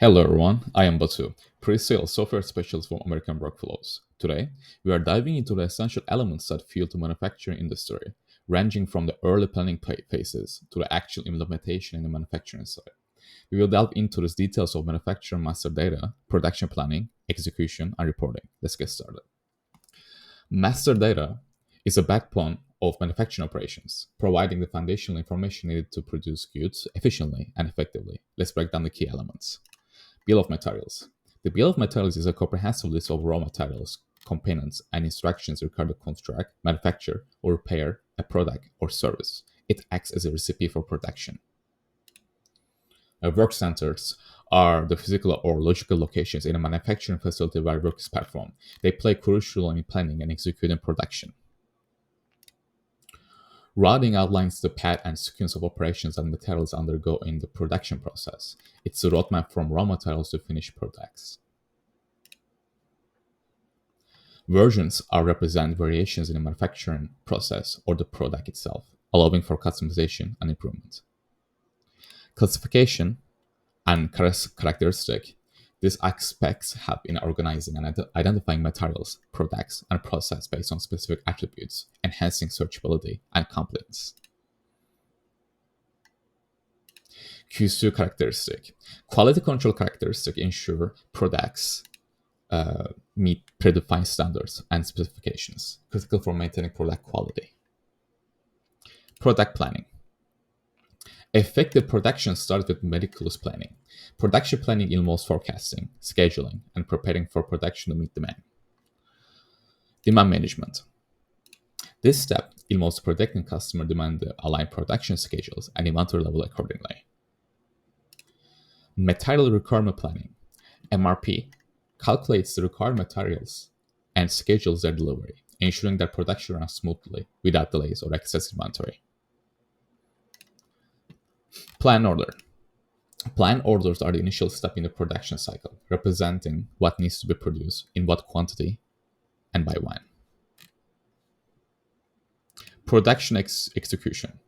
Hello everyone, I am Batu, pre-sales software specialist from American Workflows. Today, we are diving into the essential elements that fuel the manufacturing industry, ranging from the early planning phases to the actual implementation in the manufacturing side. We will delve into the details of manufacturing master data, production planning, execution, and reporting. Let's get started. Master data is a backbone of manufacturing operations, providing the foundational information needed to produce goods efficiently and effectively. Let's break down the key elements. Bill of materials. The bill of materials is a comprehensive list of raw materials, components, and instructions required to construct, manufacture, or repair a product or service. It acts as a recipe for production. Work centers are the physical or logical locations in a manufacturing facility where work is performed. They play a crucial role in planning and executing production. Routing outlines the path and sequence of operations that materials undergo in the production process. It's a roadmap from raw materials to finished products. Versions are represent variations in the manufacturing process or the product itself, allowing for customization and improvement. Classification and characteristic. These aspects help in organizing and identifying materials, products, and process based on specific attributes, enhancing searchability and completeness. QC characteristic. Quality control characteristic ensure products meet predefined standards and specifications, critical for maintaining product quality. Product planning. Effective production starts with meticulous planning. Production planning involves forecasting, scheduling, and preparing for production to meet demand. Demand management. This step involves predicting customer demand to align production schedules and inventory level accordingly. Material requirement planning. MRP calculates the required materials and schedules their delivery, ensuring that production runs smoothly without delays or excess inventory. Plan order. Plan orders are the initial step in the production cycle, representing what needs to be produced, in what quantity, and by when. Production execution.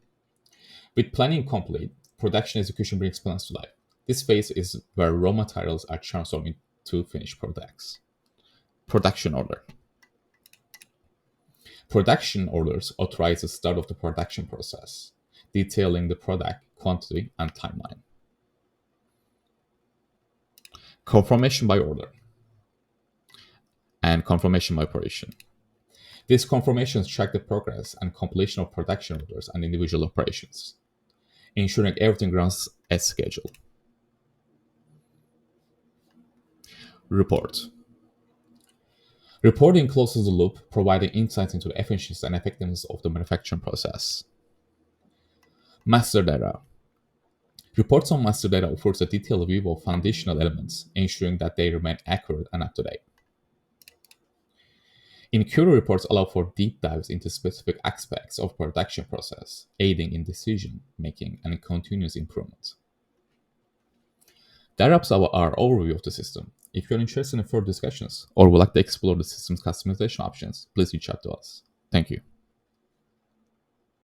With planning complete, production execution brings plans to life. This phase is where raw materials are transformed into finished products. Production order. Production orders authorize the start of the production process, detailing the product, quantity, and timeline. Confirmation by order and confirmation by operation. These confirmations track the progress and completion of production orders and individual operations, ensuring everything runs as scheduled. Report. Reporting closes the loop, providing insights into the efficiency and effectiveness of the manufacturing process. Master data. Reports on master data offers a detailed view of foundational elements, ensuring that they remain accurate and up to date. Inquiry reports allow for deep dives into specific aspects of production process, aiding in decision making and continuous improvement. That wraps up our overview of the system. If you're interested in further discussions or would like to explore the system's customization options, please reach out to us. Thank you.